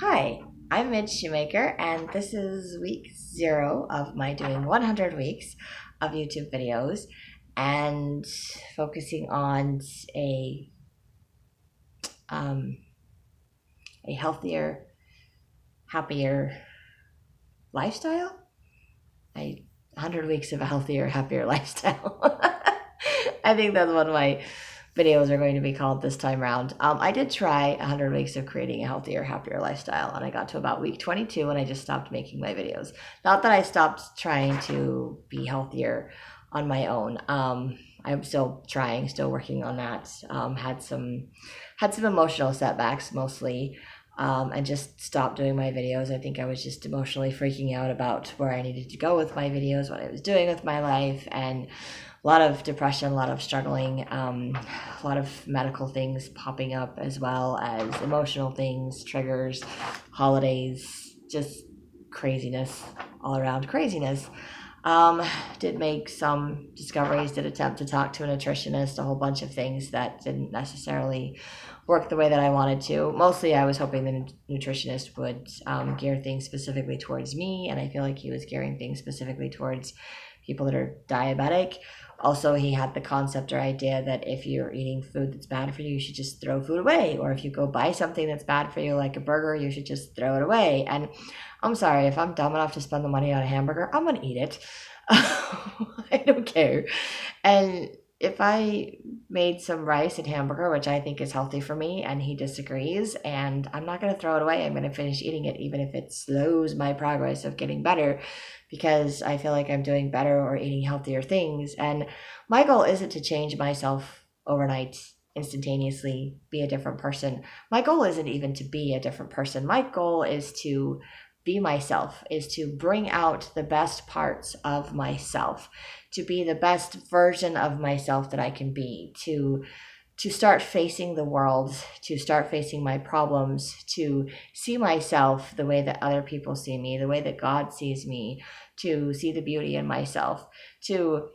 Hi, I'm Midge Shoemaker, and this is week 0 of my doing 100 weeks of YouTube videos and focusing on a um, a healthier, happier lifestyle. 100 weeks of a healthier, happier lifestyle. I think that's what my videos are going to be called this time around. I did try 100 weeks of creating a healthier, happier lifestyle, and I got to about week 22 and I just stopped making my videos. Not that I stopped trying to be healthier on my own. I'm still trying, still working on that. Had some emotional setbacks mostly. And just stopped doing my videos. I think I was just emotionally freaking out about where I needed to go with my videos, what I was doing with my life, and a lot of depression, a lot of struggling, a lot of medical things popping up, as well as emotional things, triggers, holidays, just craziness, all around craziness. Did make some discoveries, did attempt to talk to a nutritionist, a whole bunch of things that didn't necessarily work the way that I wanted to. Mostly I was hoping the nutritionist would gear things specifically towards me, and I feel like he was gearing things specifically towards people that are diabetic. Also, he had the concept or idea that if you're eating food that's bad for you, you should just throw food away. Or if you go buy something that's bad for you, like a burger, you should just throw it away. And I'm sorry, if I'm dumb enough to spend the money on a hamburger, I'm going to eat it. I don't care. And if I made some rice and hamburger, which I think is healthy for me, and he disagrees, and I'm not going to throw it away. I'm going to finish eating it, even if it slows my progress of getting better, because I feel like I'm doing better or eating healthier things. And my goal isn't to change myself overnight, instantaneously, be a different person. My goal isn't even to be a different person. My goal is to be myself, is to bring out the best parts of myself, to be the best version of myself that I can be, to start facing the world, to start facing my problems, to see myself the way that other people see me, the way that God sees me, to see the beauty in myself, to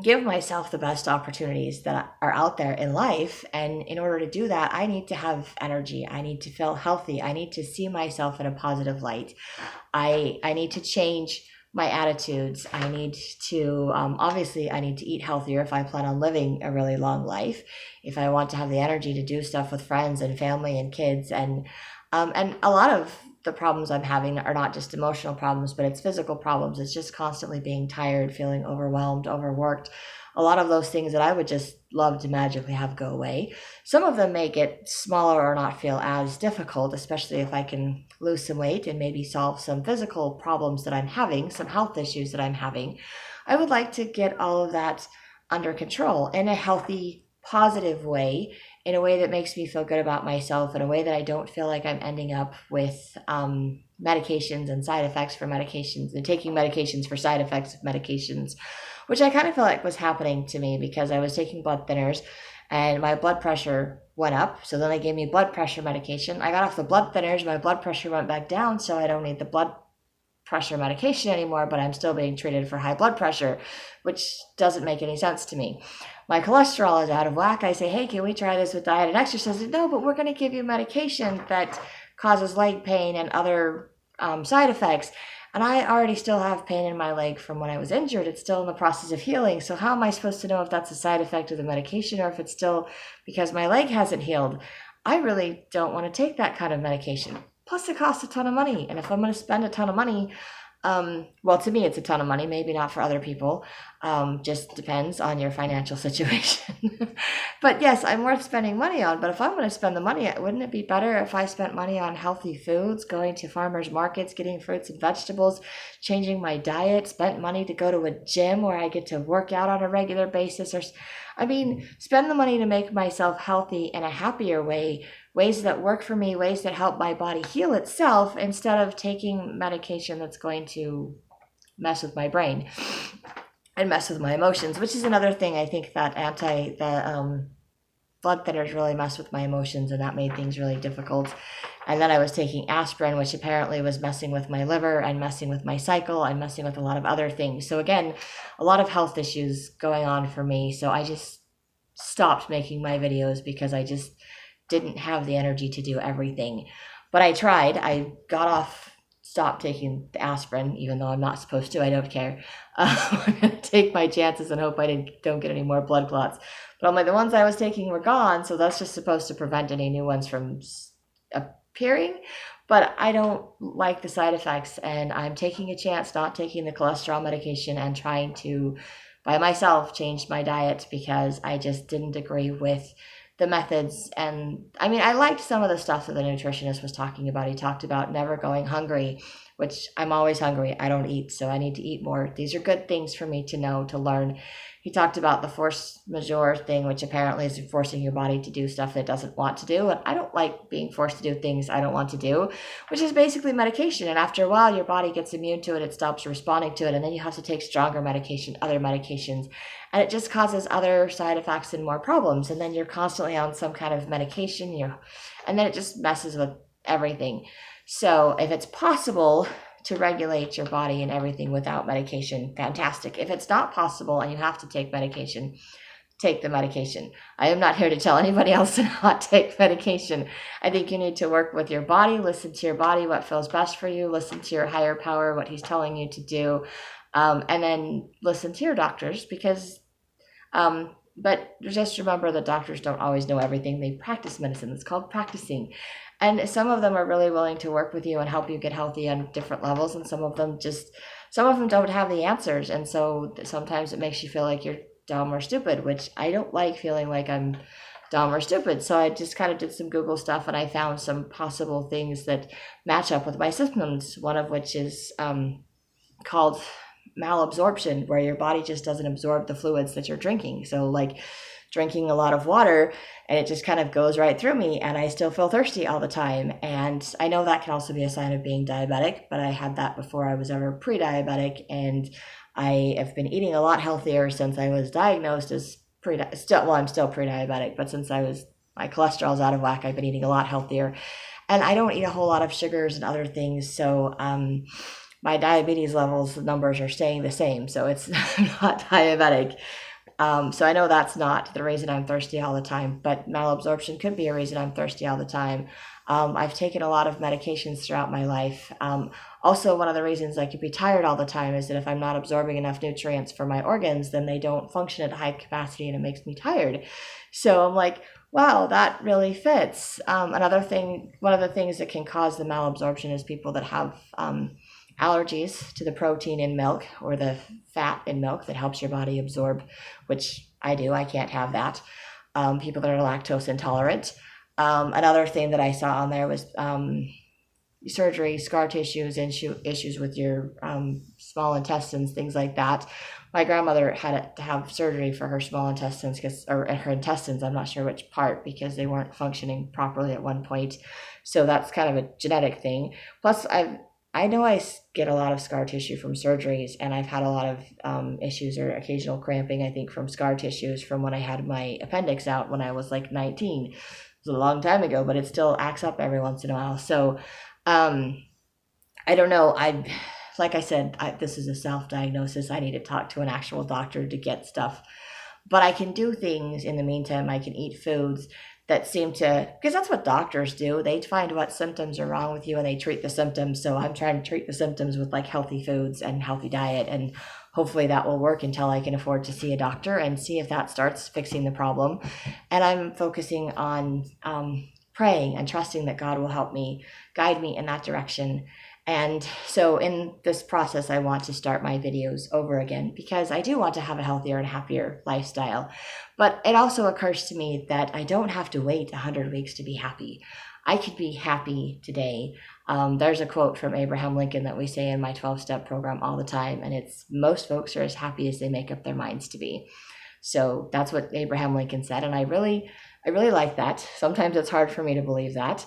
give myself the best opportunities that are out there in life. And in order to do that, I need to have energy. I need to feel healthy. I need to see myself in a positive light. I need to change my attitudes. I need to, obviously, I need to eat healthier if I plan on living a really long life, if I want to have the energy to do stuff with friends and family and kids. And a lot of the problems I'm having are not just emotional problems, but it's physical problems. It's just constantly being tired, feeling overwhelmed, overworked. A lot of those things that I would just love to magically have go away. Some of them may get smaller or not feel as difficult, especially if I can lose some weight and maybe solve some physical problems that I'm having, some health issues that I'm having. I would like to get all of that under control in a healthy, positive way, in a way that makes me feel good about myself, in a way that I don't feel like I'm ending up with medications and side effects for medications, and taking medications for side effects of medications, which I kind of feel like was happening to me because I was taking blood thinners and my blood pressure went up. So then they gave me blood pressure medication. I got off the blood thinners, my blood pressure went back down, so I don't need the blood pressure medication anymore, but I'm still being treated for high blood pressure, which doesn't make any sense to me. My cholesterol is out of whack. I say, hey, can we try this with diet and exercise? No, but we're going to give you medication that causes leg pain and other side effects. And I already still have pain in my leg from when I was injured. It's still in the process of healing. So how am I supposed to know if that's a side effect of the medication or if it's still because my leg hasn't healed? I really don't want to take that kind of medication. Plus, it costs a ton of money. And if I'm going to spend a ton of money, well, to me, it's a ton of money, maybe not for other people. Just depends on your financial situation. But yes, I'm worth spending money on. But if I'm going to spend the money, wouldn't it be better if I spent money on healthy foods, going to farmers markets, getting fruits and vegetables, changing my diet, spent money to go to a gym where I get to work out on a regular basis? Spend the money to make myself healthy in a happier way, ways that work for me, ways that help my body heal itself, instead of taking medication that's going to mess with my brain and mess with my emotions, which is another thing. I think that blood thinners really mess with my emotions, and that made things really difficult. And then I was taking aspirin, which apparently was messing with my liver and messing with my cycle and messing with a lot of other things. So again, a lot of health issues going on for me. So I just stopped making my videos because I just didn't have the energy to do everything. But I tried. I stopped taking the aspirin, even though I'm not supposed to. I don't care. I'm going to take my chances and hope I don't get any more blood clots. But I'm like, the ones I was taking were gone, so that's just supposed to prevent any new ones from appearing. But I don't like the side effects, and I'm taking a chance not taking the cholesterol medication and trying to, by myself, change my diet because I just didn't agree with the methods. And I mean, I liked some of the stuff that the nutritionist was talking about. He talked about never going hungry, which I'm always hungry. I don't eat, so I need to eat more. These are good things for me to know, to learn. He talked about the force majeure thing, which apparently is forcing your body to do stuff that it doesn't want to do. And I don't like being forced to do things I don't want to do, which is basically medication. And after a while, your body gets immune to it. It stops responding to it. And then you have to take stronger medication, other medications. And it just causes other side effects and more problems. And then you're constantly on some kind of medication, and then it just messes with everything. So if it's possible to regulate your body and everything without medication, fantastic. If it's not possible and you have to take medication, take the medication. I am not here to tell anybody else to not take medication. I think you need to work with your body, listen to your body, what feels best for you, listen to your higher power, what he's telling you to do, and then listen to your doctors because but just remember that doctors don't always know everything. They practice medicine. It's called practicing. And some of them are really willing to work with you and help you get healthy on different levels. And some of them don't have the answers. And so sometimes it makes you feel like you're dumb or stupid, which I don't like feeling like I'm dumb or stupid. So I just kind of did some Google stuff and I found some possible things that match up with my symptoms. One of which is called malabsorption, where your body just doesn't absorb the fluids that you're drinking. So like drinking a lot of water and it just kind of goes right through me and I still feel thirsty all the time. And I know that can also be a sign of being diabetic, but I had that before I was ever pre-diabetic, and I have been eating a lot healthier since I was diagnosed as I'm still pre-diabetic, but since my cholesterol's out of whack, I've been eating a lot healthier. And I don't eat a whole lot of sugars and other things, so my diabetes levels, the numbers are staying the same, so it's not diabetic. So I know that's not the reason I'm thirsty all the time, but malabsorption could be a reason I'm thirsty all the time. I've taken a lot of medications throughout my life. Also, one of the reasons I could be tired all the time is that if I'm not absorbing enough nutrients for my organs, then they don't function at high capacity and it makes me tired. So I'm like, wow, that really fits. One of the things that can cause the malabsorption is people that have allergies to the protein in milk or the fat in milk that helps your body absorb, which I do. I can't have that. People that are lactose intolerant. Another thing that I saw on there was surgery, scar tissues, issues with your small intestines, things like that. My grandmother had to have surgery for her small intestines, or her intestines, I'm not sure which part, because they weren't functioning properly at one point. So that's kind of a genetic thing. Plus, I know I get a lot of scar tissue from surgeries, and I've had a lot of issues or occasional cramping, I think, from scar tissues from when I had my appendix out when I was like 19. It was a long time ago, but it still acts up every once in a while. So I don't know. Like I said, this is a self-diagnosis. I need to talk to an actual doctor to get stuff. But I can do things in the meantime. I can eat foods that seem to, because that's what doctors do. They find what symptoms are wrong with you and they treat the symptoms. So I'm trying to treat the symptoms with like healthy foods and healthy diet. And hopefully that will work until I can afford to see a doctor and see if that starts fixing the problem. And I'm focusing on praying and trusting that God will help me, guide me in that direction. And so in this process, I want to start my videos over again because I do want to have a healthier and happier lifestyle. But it also occurs to me that I don't have to wait 100 weeks to be happy. I could be happy today. There's a quote from Abraham Lincoln that we say in my 12-step program all the time, and it's, most folks are as happy as they make up their minds to be. So that's what Abraham Lincoln said, and I really like that. Sometimes it's hard for me to believe that.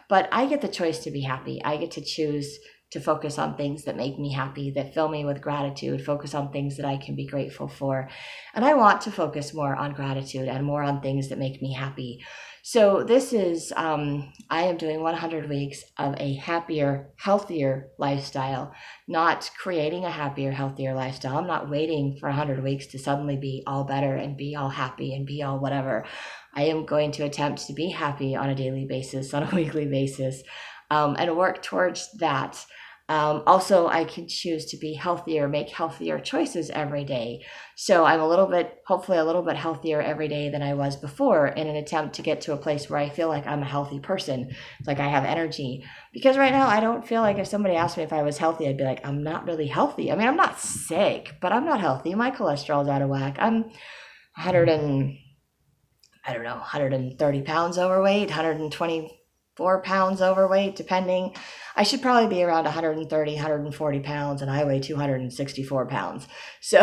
But I get the choice to be happy. I get to choose to focus on things that make me happy, that fill me with gratitude, focus on things that I can be grateful for. And I want to focus more on gratitude and more on things that make me happy. So this is, I am doing 100 weeks of a happier, healthier lifestyle, not creating a happier, healthier lifestyle. I'm not waiting for 100 weeks to suddenly be all better and be all happy and be all whatever. I am going to attempt to be happy on a daily basis, on a weekly basis, and work towards that. Also, I can choose to be healthier, make healthier choices every day. So I'm hopefully a little bit healthier every day than I was before, in an attempt to get to a place where I feel like I'm a healthy person, like I have energy. Because right now, I don't feel like if somebody asked me if I was healthy, I'd be like, I'm not really healthy. I mean, I'm not sick, but I'm not healthy. My cholesterol's out of whack. I'm 130 pounds overweight, 124 pounds overweight, depending. I should probably be around 130, 140 pounds, and I weigh 264 pounds. So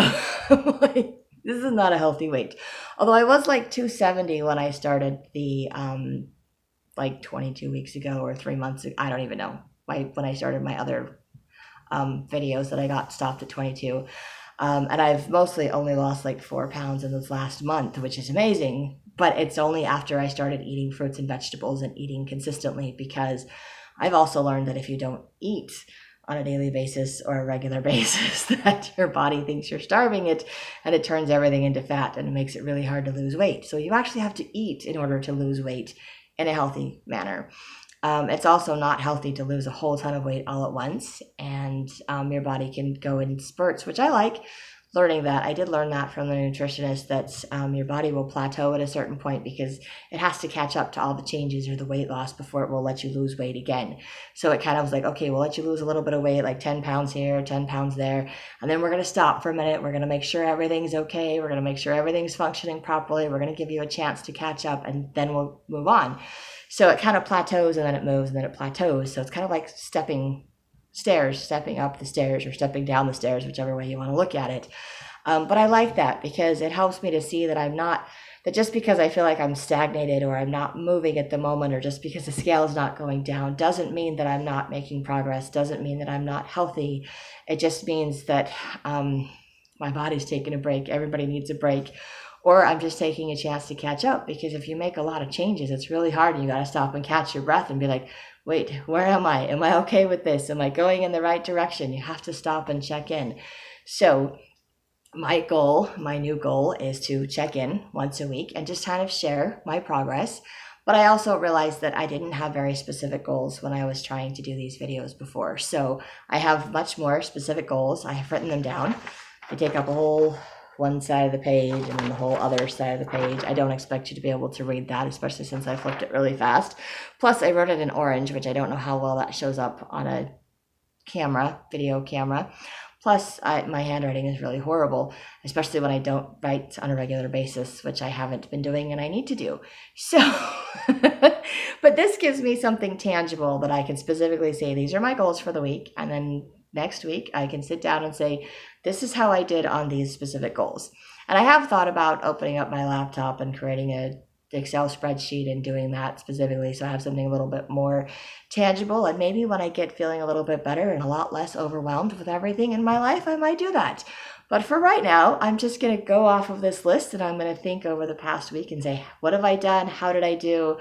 like, this is not a healthy weight. Although I was like 270 when I started the, like 22 weeks ago or 3 months ago. I don't even know. When I started my other videos that I got stopped at 22. And I've mostly only lost like 4 pounds in this last month, which is amazing. But it's only after I started eating fruits and vegetables and eating consistently, because I've also learned that if you don't eat on a daily basis or a regular basis, that your body thinks you're starving it, and it turns everything into fat, and it makes it really hard to lose weight. So you actually have to eat in order to lose weight in a healthy manner. It's also not healthy to lose a whole ton of weight all at once, and your body can go in spurts, which I like learning that. I did learn that from the nutritionist, that your body will plateau at a certain point because it has to catch up to all the changes or the weight loss before it will let you lose weight again. So it kind of was like, okay, we'll let you lose a little bit of weight, like 10 pounds here, 10 pounds there, and then we're going to stop for a minute. We're going to make sure everything's okay. We're going to make sure everything's functioning properly. We're going to give you a chance to catch up, and then we'll move on. So it kind of plateaus, and then it moves, and then it plateaus. So it's kind of like stepping up the stairs, or stepping down the stairs, whichever way you want to look at it. But I like that because it helps me to see that that just because I feel like I'm stagnated or I'm not moving at the moment, or just because the scale is not going down, doesn't mean that I'm not making progress, doesn't mean that I'm not healthy. It just means that my body's taking a break. Everybody needs a break. Or I'm just taking a chance to catch up, because if you make a lot of changes, it's really hard, and you got to stop and catch your breath and be like, wait, where am I? Am I okay with this? Am I going in the right direction? You have to stop and check in. So my new goal is to check in once a week and just kind of share my progress. But I also realized that I didn't have very specific goals when I was trying to do these videos before. So I have much more specific goals. I have written them down. They take up a whole one side of the page and then the whole other side of the page. I don't expect you to be able to read that, especially since I flipped it really fast. Plus, I wrote it in orange, which I don't know how well that shows up on a video camera. Plus, my handwriting is really horrible, especially when I don't write on a regular basis, which I haven't been doing and I need to do. So, but this gives me something tangible that I can specifically say, these are my goals for the week. And then next week, I can sit down and say, this is how I did on these specific goals. And I have thought about opening up my laptop and creating an Excel spreadsheet and doing that specifically, so I have something a little bit more tangible. And maybe when I get feeling a little bit better and a lot less overwhelmed with everything in my life, I might do that. But for right now, I'm just going to go off of this list, and I'm going to think over the past week and say, what have I done? How did I do?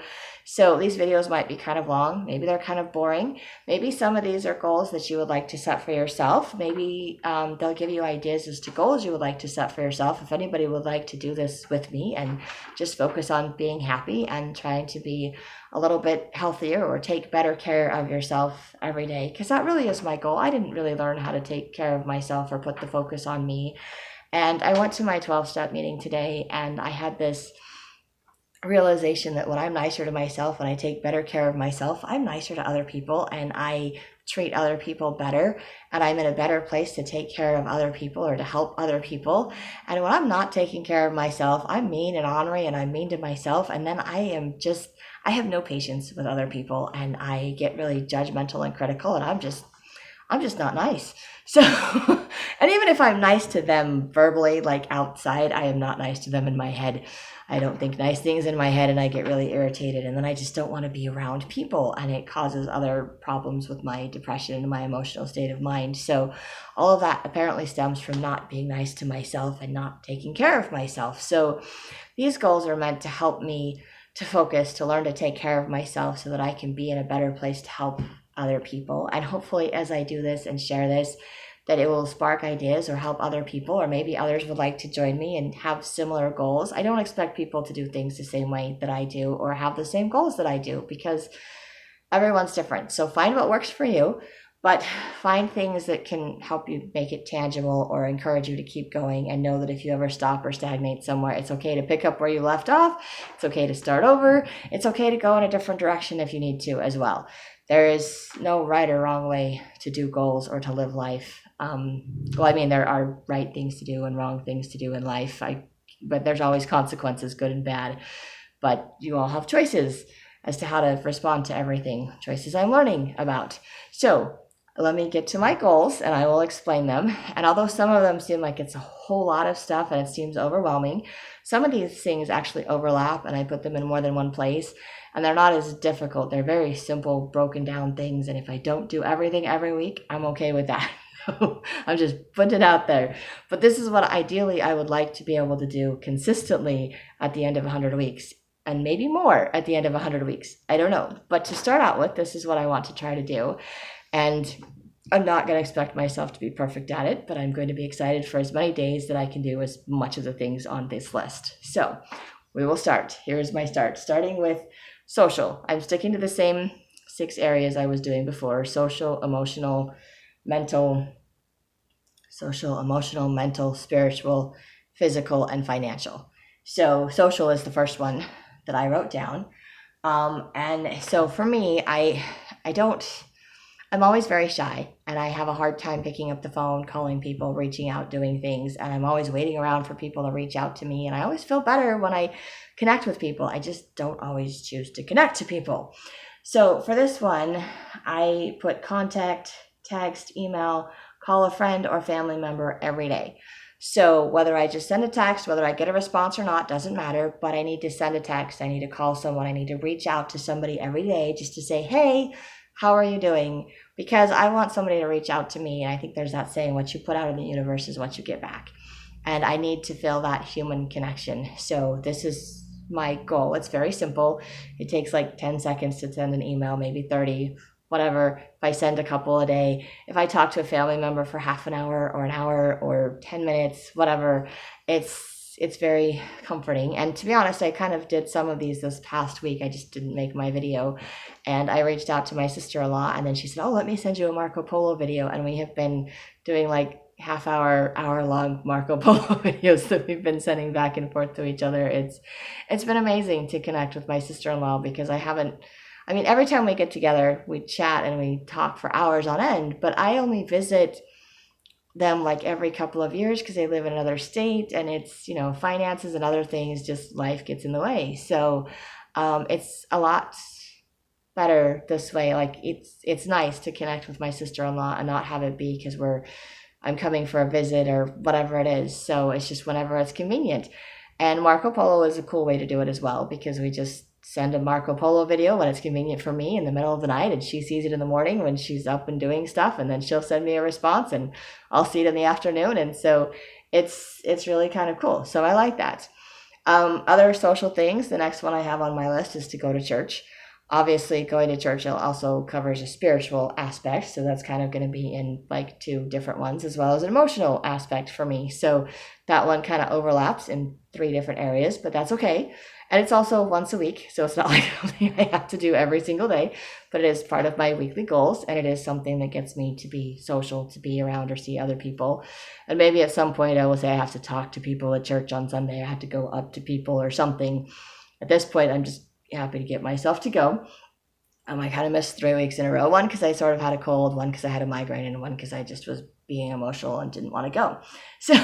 So these videos might be kind of long. Maybe they're kind of boring. Maybe some of these are goals that you would like to set for yourself. Maybe they'll give you ideas as to goals you would like to set for yourself. If anybody would like to do this with me and just focus on being happy and trying to be a little bit healthier or take better care of yourself every day, because that really is my goal. I didn't really learn how to take care of myself or put the focus on me. And I went to my 12-step meeting today, and I had this realization that when I'm nicer to myself and I take better care of myself, I'm nicer to other people, and I treat other people better, and I'm in a better place to take care of other people or to help other people. And when I'm not taking care of myself, I'm mean and ornery, and I'm mean to myself, and then I have no patience with other people, and I get really judgmental and critical, and I'm just not nice. So, and even if I'm nice to them verbally, like outside, I am not nice to them in my head. I don't think nice things in my head, and I get really irritated, and then I just don't want to be around people, and it causes other problems with my depression and my emotional state of mind. So all of that apparently stems from not being nice to myself and not taking care of myself. So these goals are meant to help me to focus, to learn to take care of myself so that I can be in a better place to help other people. And hopefully as I do this and share this, that it will spark ideas or help other people, or maybe others would like to join me and have similar goals. I don't expect people to do things the same way that I do or have the same goals that I do, because everyone's different. So find what works for you, but find things that can help you make it tangible or encourage you to keep going, and know that if you ever stop or stagnate somewhere, it's okay to pick up where you left off. It's okay to start over. It's okay to go in a different direction if you need to as well. There is no right or wrong way to do goals or to live life. There are right things to do and wrong things to do in life. But there's always consequences, good and bad. But you all have choices as to how to respond to everything, choices I'm learning about. So let me get to my goals and I will explain them. And although some of them seem like it's a whole lot of stuff and it seems overwhelming, some of these things actually overlap and I put them in more than one place, and they're not as difficult. They're very simple, broken down things. And if I don't do everything every week, I'm okay with that. I'm just putting it out there. But this is what ideally I would like to be able to do consistently at the end of 100 weeks. And maybe more at the end of 100 weeks. I don't know. But to start out with, this is what I want to try to do. And I'm not going to expect myself to be perfect at it, but I'm going to be excited for as many days that I can do as much of the things on this list. So we will start. Here's my start. Starting with social. I'm sticking to the same 6 areas I was doing before: social, emotional, mental, spiritual, physical, and financial. So social is the first one that I wrote down. And so for me, I'm always very shy, and I have a hard time picking up the phone, calling people, reaching out, doing things. And I'm always waiting around for people to reach out to me. And I always feel better when I connect with people. I just don't always choose to connect to people. So for this one, I put contact, text, email, call a friend or family member every day. So whether I just send a text, whether I get a response or not, doesn't matter, but I need to send a text. I need to call someone. I need to reach out to somebody every day just to say, hey, how are you doing? Because I want somebody to reach out to me. And I think there's that saying, what you put out in the universe is what you get back. And I need to feel that human connection. So this is my goal. It's very simple. It takes like 10 seconds to send an email, maybe 30, whatever. If I send a couple a day, if I talk to a family member for half an hour or 10 minutes, whatever, it's very comforting. And to be honest, I kind of did some of these this past week. I just didn't make my video. And I reached out to my sister-in-law, and then she said, oh, let me send you a Marco Polo video. And we have been doing like hour-long Marco Polo videos that we've been sending back and forth to each other. It's been amazing to connect with my sister-in-law, because every time we get together, we chat and we talk for hours on end, but I only visit them like every couple of years because they live in another state, and it's, finances and other things, just life gets in the way. So it's a lot better this way. Like it's nice to connect with my sister-in-law and not have it be because I'm coming for a visit or whatever it is. So it's just whenever it's convenient. And Marco Polo is a cool way to do it as well, because we just send a Marco Polo video when it's convenient for me in the middle of the night, and she sees it in the morning when she's up and doing stuff, and then she'll send me a response and I'll see it in the afternoon. And so it's really kind of cool. So I like that. Other social things, the next one I have on my list is to go to church. Obviously, going to church also covers a spiritual aspect, so that's kind of going to be in like 2 different ones, as well as an emotional aspect for me. So that one kind of overlaps in 3 different areas, but that's okay. And it's also once a week, so it's not like something I have to do every single day, but it is part of my weekly goals, and it is something that gets me to be social, to be around or see other people. And maybe at some point I will say I have to talk to people at church on Sunday. I have to go up to people or something. At this point, I'm just happy to get myself to go. I kind of missed 3 weeks in a row. One because I sort of had a cold, one because I had a migraine, and one because I just was being emotional and didn't want to go. So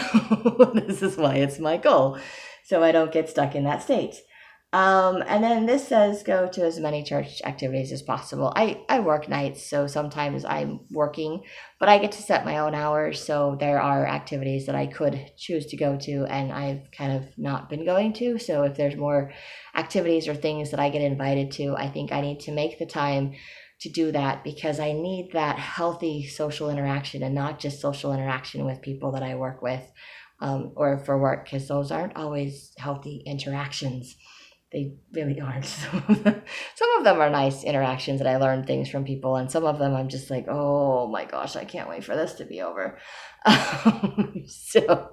this is why it's my goal, so I don't get stuck in that state. And then this says go to as many church activities as possible. I work nights, so sometimes I'm working, but I get to set my own hours. So there are activities that I could choose to go to, and I've kind of not been going to. So if there's more activities or things that I get invited to, I think I need to make the time to do that, because I need that healthy social interaction, and not just social interaction with people that I work with or for work, because those aren't always healthy interactions. they really aren't. Some of them are nice interactions, and I learn things from people, and some of them I'm just like, oh my gosh, I can't wait for this to be over. So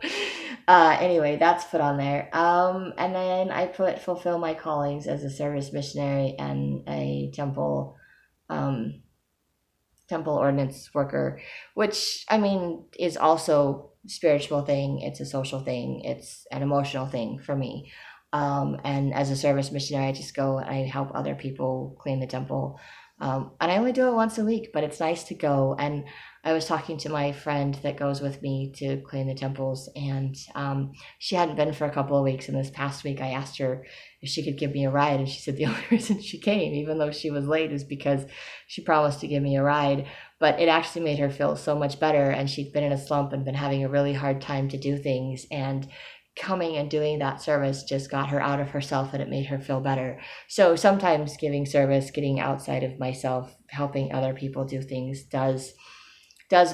anyway, that's put on there. And then I put fulfill my callings as a service missionary and a um, temple ordinance worker, which I mean is also a spiritual thing. It's a social thing. It's an emotional thing for me. And as a service missionary, I just go and I help other people clean the temple. And I only do it once a week, but it's nice to go. And I was talking to my friend that goes with me to clean the temples, and she hadn't been for a couple of weeks. And this past week, I asked her if she could give me a ride, and she said the only reason she came, even though she was late, is because she promised to give me a ride. But it actually made her feel so much better, and she'd been in a slump and been having a really hard time to do things, and coming and doing that service just got her out of herself, and it made her feel better. So sometimes giving service, getting outside of myself, helping other people do things does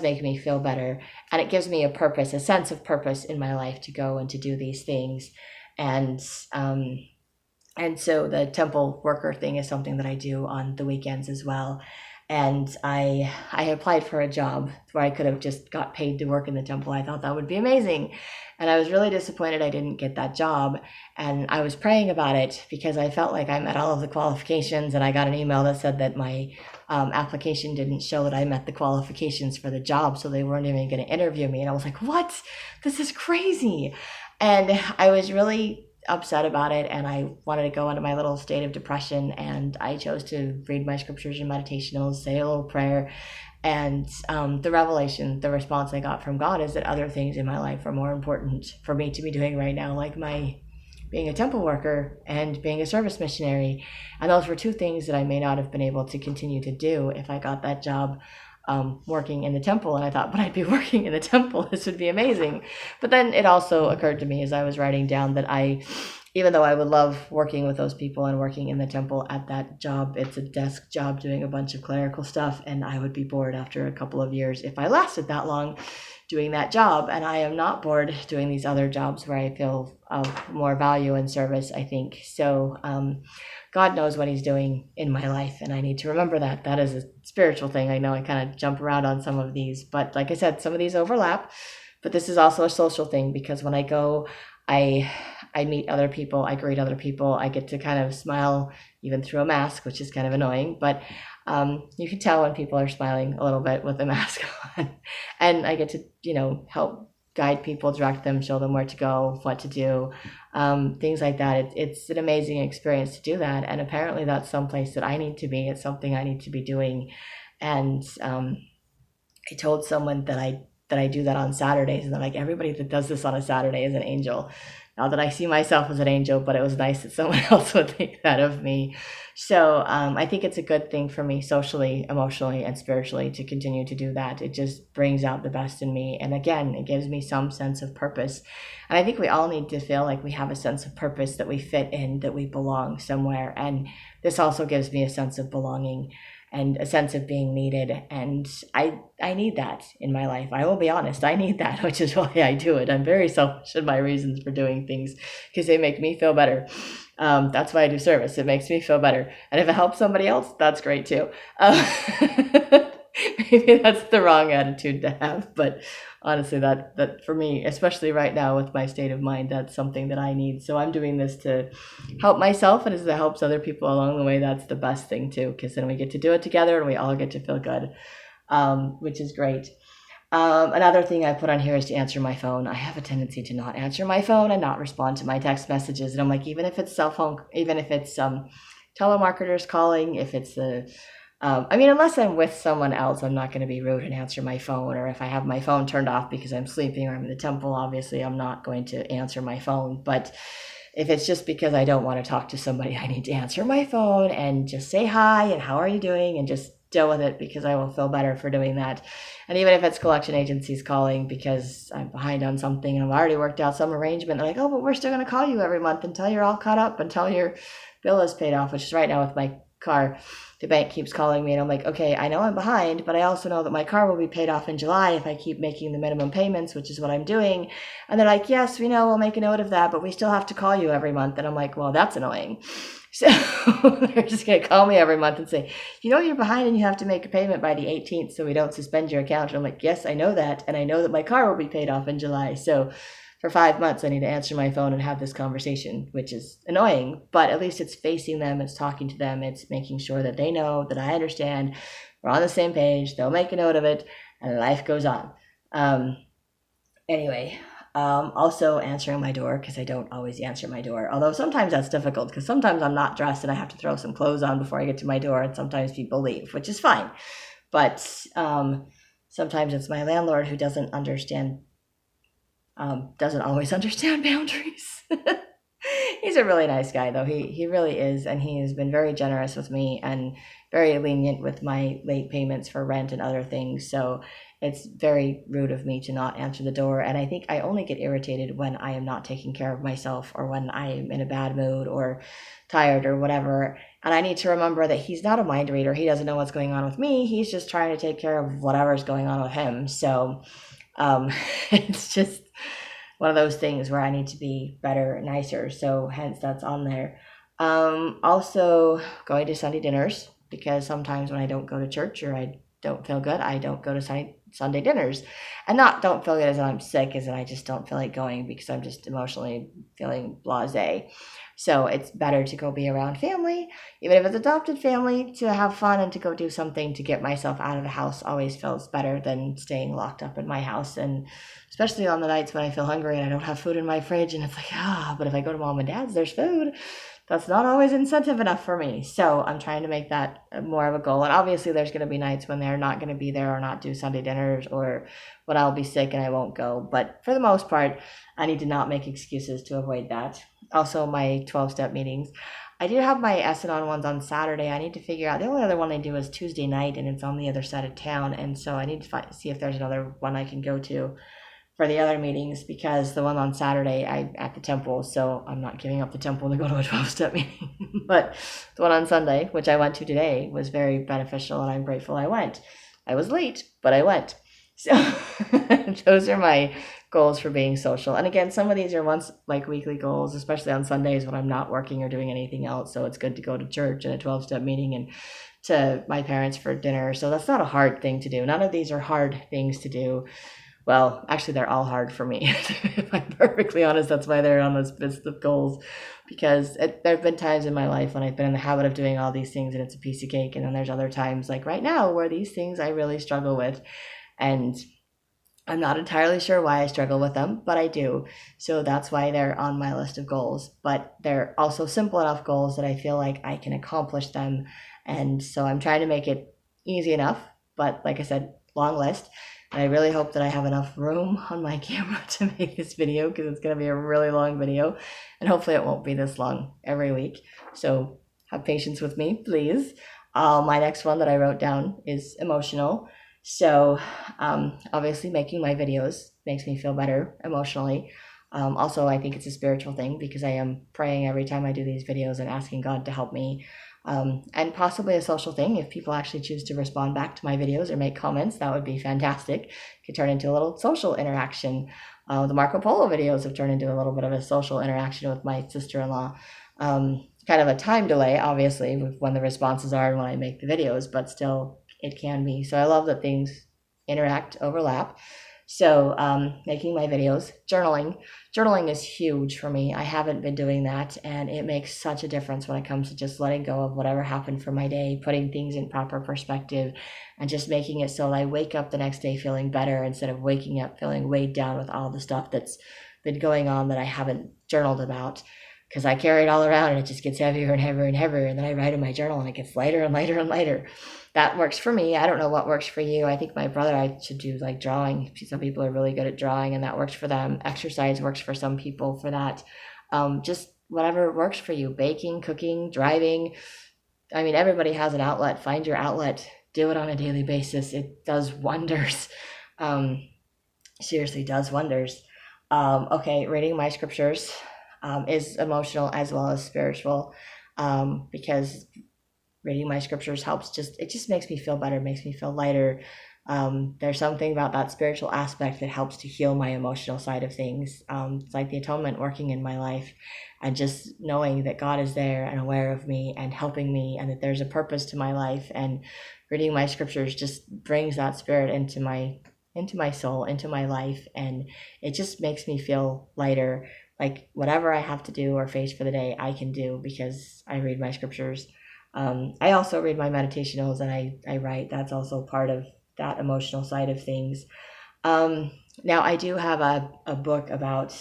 make me feel better, and it gives me a purpose, a sense of purpose in my life to go and to do these things. And so the temple worker thing is something that I do on the weekends as well. And I applied for a job where I could have just got paid to work in the temple. I thought that would be amazing. And I was really disappointed I didn't get that job. And I was praying about it because I felt like I met all of the qualifications. And I got an email that said that my application didn't show that I met the qualifications for the job. So they weren't even going to interview me. And I was like, what? This is crazy. And I was really upset about it, and I wanted to go into my little state of depression, and I chose to read my scriptures and meditationals, say a little prayer, and the revelation, the response I got from God is that other things in my life are more important for me to be doing right now, like my being a temple worker and being a service missionary. And those were two things that I may not have been able to continue to do if I got that job working in the temple. And I thought, but I'd be working in the temple. This would be amazing. But then it also occurred to me as I was writing down that even though I would love working with those people and working in the temple at that job, it's a desk job doing a bunch of clerical stuff, and I would be bored after a couple of years if I lasted that long doing that job. And I am not bored doing these other jobs where I feel more value and service, I think. So God knows what he's doing in my life, and I need to remember that. That is a spiritual thing. I know I kind of jump around on some of these, but like I said, some of these overlap. But this is also a social thing, because when I go, I meet other people, I greet other people, I get to kind of smile even through a mask, which is kind of annoying, but you can tell when people are smiling a little bit with the mask on. And I get to, help guide people, direct them, show them where to go, what to do, things like that. It's an amazing experience to do that. And apparently that's someplace that I need to be. It's something I need to be doing. And I told someone that I do that on Saturdays, and they're like, everybody that does this on a Saturday is an angel. Not that I see myself as an angel, but it was nice that someone else would think that of me. So I think it's a good thing for me socially, emotionally, and spiritually to continue to do that. It just brings out the best in me. And again, it gives me some sense of purpose. And I think we all need to feel like we have a sense of purpose, that we fit in, that we belong somewhere. And this also gives me a sense of belonging and a sense of being needed. And I need that in my life. I will be honest, I need that, which is why I do it. I'm very selfish in my reasons for doing things, because they make me feel better. That's why I do service. It makes me feel better. And if it helps somebody else, that's great too. Maybe that's the wrong attitude to have, but honestly, that for me, especially right now with my state of mind, that's something that I need. So I'm doing this to help myself, and as it helps other people along the way, that's the best thing too, because then we get to do it together and we all get to feel good, which is great. Another thing I put on here is to answer my phone. I have a tendency to not answer my phone and not respond to my text messages. And I'm like, even if it's cell phone, even if it's telemarketers calling, if it's unless I'm with someone else, I'm not going to be rude and answer my phone. Or if I have my phone turned off because I'm sleeping or I'm in the temple, obviously I'm not going to answer my phone. But if it's just because I don't want to talk to somebody, I need to answer my phone and just say hi and how are you doing and just deal with it, because I will feel better for doing that. And even if it's collection agencies calling because I'm behind on something and I've already worked out some arrangement, they're like, oh, but we're still going to call you every month until you're all caught up, until your bill is paid off, which is right now with my car. The bank keeps calling me, and I'm like, okay, I know I'm behind, but I also know that my car will be paid off in July if I keep making the minimum payments, which is what I'm doing. And they're like, yes, we know, we'll make a note of that, but we still have to call you every month. And I'm like, well, that's annoying. So they're just going to call me every month and say, you're behind and you have to make a payment by the 18th so we don't suspend your account. And I'm like, yes, I know that. And I know that my car will be paid off in July. So for 5 months, I need to answer my phone and have this conversation, which is annoying, but at least it's facing them, it's talking to them, it's making sure that they know that I understand, we're on the same page, they'll make a note of it, and life goes on. Anyway, also answering my door, because I don't always answer my door, although sometimes that's difficult, because sometimes I'm not dressed and I have to throw some clothes on before I get to my door, and sometimes people leave, which is fine. But sometimes it's my landlord who doesn't always understand boundaries. He's a really nice guy, though. He really is, and he has been very generous with me and very lenient with my late payments for rent and other things. So it's very rude of me to not answer the door, and I think I only get irritated when I am not taking care of myself, or when I am in a bad mood or tired or whatever. And I need to remember that he's not a mind reader. He doesn't know what's going on with me. He's just trying to take care of whatever's going on with him. So it's just one of those things where I need to be better, nicer. So hence that's on there. Also going to Sunday dinners, because sometimes when I don't go to church or I don't feel good, I don't go to Sunday dinners. And don't feel good as in I'm sick, as in I just don't feel like going because I'm just emotionally feeling blasé. So it's better to go be around family, even if it's adopted family, to have fun and to go do something to get myself out of the house always feels better than staying locked up in my house. And especially on the nights when I feel hungry and I don't have food in my fridge, and it's like, but if I go to mom and dad's, there's food. That's not always incentive enough for me. So I'm trying to make that more of a goal. And obviously there's going to be nights when they're not going to be there or not do Sunday dinners, or when I'll be sick and I won't go. But for the most part, I need to not make excuses to avoid that. Also, my 12-step meetings. I do have my S&On ones on Saturday. I need to figure out, the only other one I do is Tuesday night, and it's on the other side of town. And so I need to see if there's another one I can go to for the other meetings, because the one on Saturday I'm at the temple, so I'm not giving up the temple to go to a 12-step meeting. But the one on Sunday, which I went to today, was very beneficial, and I'm grateful I went. I was late, but I went. So those are my goals for being social. And again, some of these are weekly goals, especially on Sundays when I'm not working or doing anything else. So it's good to go to church and a 12-step meeting and to my parents for dinner. So that's not a hard thing to do. None of these are hard things to do. Well, actually, they're all hard for me. If I'm perfectly honest, that's why they're on this list of goals. Because there have been times in my life when I've been in the habit of doing all these things and it's a piece of cake. And then there's other times, like right now, where these things I really struggle with. And I'm not entirely sure why I struggle with them, but I do. So that's why they're on my list of goals. But they're also simple enough goals that I feel like I can accomplish them. And so I'm trying to make it easy enough. But like I said, long list. And I really hope that I have enough room on my camera to make this video, because it's going to be a really long video. And hopefully it won't be this long every week. So have patience with me, please. My next one that I wrote down is emotional. So obviously making my videos makes me feel better emotionally. Also, I think it's a spiritual thing, because I am praying every time I do these videos and asking God to help me. And possibly a social thing. If people actually choose to respond back to my videos or make comments, that would be fantastic. It could turn into a little social interaction. The Marco Polo videos have turned into a little bit of a social interaction with my sister-in-law. Kind of a time delay, obviously, with when the responses are and when I make the videos, but still it can be. So I love that things interact, overlap. So making my videos, journaling is huge for me. I haven't been doing that, and it makes such a difference when it comes to just letting go of whatever happened for my day, putting things in proper perspective, and just making it so that I wake up the next day feeling better, instead of waking up feeling weighed down with all the stuff that's been going on that I haven't journaled about. Because I carry it all around and it just gets heavier and heavier and heavier, and then I write in my journal and it gets lighter and lighter and lighter. That works for me. I don't know what works for you. I think my brother, I should do like drawing. Some people are really good at drawing and that works for them. Exercise works for some people for that. Just whatever works for you. Baking, cooking, driving. I mean, everybody has an outlet. Find your outlet. Do it on a daily basis. It does wonders. Seriously does wonders. Okay, reading my scriptures is emotional as well as spiritual, because reading my scriptures helps. It just makes me feel better, makes me feel lighter. There's something about that spiritual aspect that helps to heal my emotional side of things. It's like the atonement working in my life, and just knowing that God is there and aware of me and helping me, and that there's a purpose to my life. And reading my scriptures just brings that spirit into my soul, into my life, and it just makes me feel lighter. Like whatever I have to do or face for the day, I can do because I read my scriptures. I also read my meditationals, and I write. That's also part of that emotional side of things. Now I do have a book about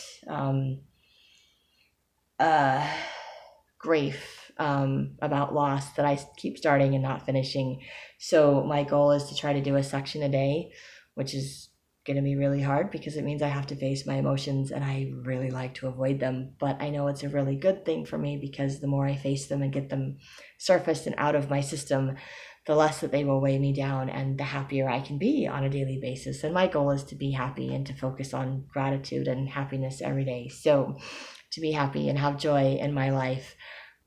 grief, about loss, that I keep starting and not finishing. So my goal is to try to do a section a day, which is going to be really hard because it means I have to face my emotions, and I really like to avoid them. But I know it's a really good thing for me, because the more I face them and get them surfaced and out of my system, the less that they will weigh me down, and the happier I can be on a daily basis. And my goal is to be happy and to focus on gratitude and happiness every day. So to be happy and have joy in my life,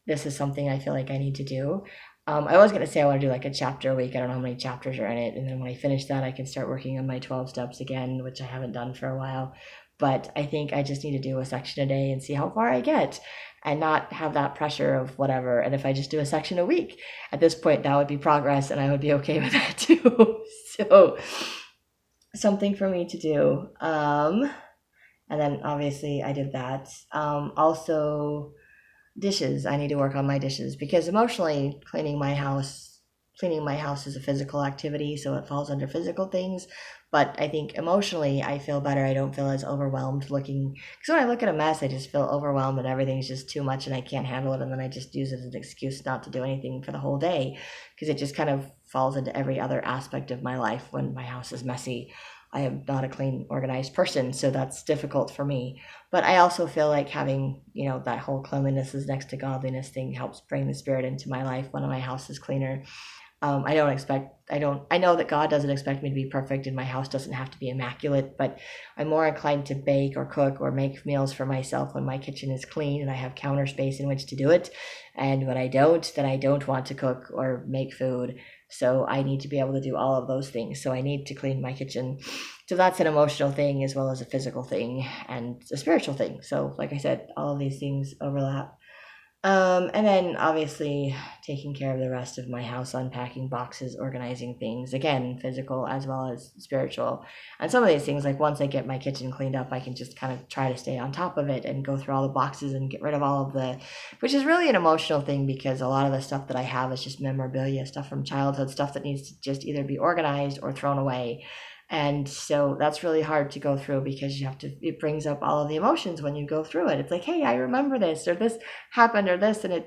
this is something I feel like I need to do. I was going to say I want to do like a chapter a week. I don't know how many chapters are in it. And then when I finish that, I can start working on my 12 steps again, which I haven't done for a while. But I think I just need to do a section a day and see how far I get, and not have that pressure of whatever. And if I just do a section a week, at this point, that would be progress, and I would be okay with that too. So something for me to do. And then obviously I did that. Also, dishes. I need to work on my dishes, because emotionally cleaning my house is a physical activity, so it falls under physical things. But I think emotionally I feel better. I don't feel as overwhelmed looking, because when I look at a mess, I just feel overwhelmed and everything's just too much and I can't handle it. And then I just use it as an excuse not to do anything for the whole day, because it just kind of falls into every other aspect of my life when my house is messy. I am not a clean, organized person, so that's difficult for me. But I also feel like having, that whole cleanliness is next to godliness thing helps bring the spirit into my life when my house is cleaner. I know that God doesn't expect me to be perfect, and my house doesn't have to be immaculate, but I'm more inclined to bake or cook or make meals for myself when my kitchen is clean and I have counter space in which to do it. And when I don't, then I don't want to cook or make food. So I need to be able to do all of those things. So I need to clean my kitchen. So that's an emotional thing as well as a physical thing and a spiritual thing. So like I said, all of these things overlap. And then obviously taking care of the rest of my house, unpacking boxes, organizing things, again, physical as well as spiritual. And some of these things, like once I get my kitchen cleaned up, I can just kind of try to stay on top of it and go through all the boxes and get rid of all of which is really an emotional thing, because a lot of the stuff that I have is just memorabilia, stuff from childhood, stuff that needs to just either be organized or thrown away. And so that's really hard to go through, because it brings up all of the emotions when you go through it. It's like, hey, I remember this, or this happened, or this, and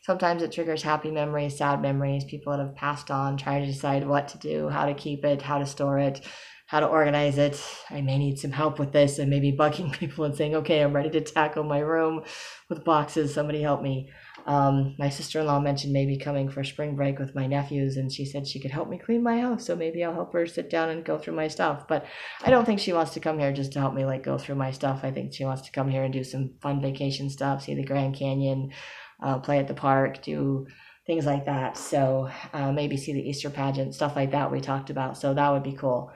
sometimes it triggers happy memories, sad memories, people that have passed on, trying to decide what to do, how to keep it, how to store it, how to organize it. I may need some help with this, and maybe bugging people and saying, okay, I'm ready to tackle my room with boxes, somebody help me. My sister-in-law mentioned maybe coming for spring break with my nephews, and she said she could help me clean my house, so maybe I'll help her sit down and go through my stuff. But I don't think she wants to come here just to help me go through my stuff. I think she wants to come here and do some fun vacation stuff, see the Grand Canyon, play at the park, do things like that. So maybe see the Easter pageant, stuff like that we talked about. So that would be cool.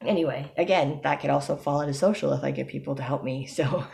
Anyway, again, that could also fall into social if I get people to help me. So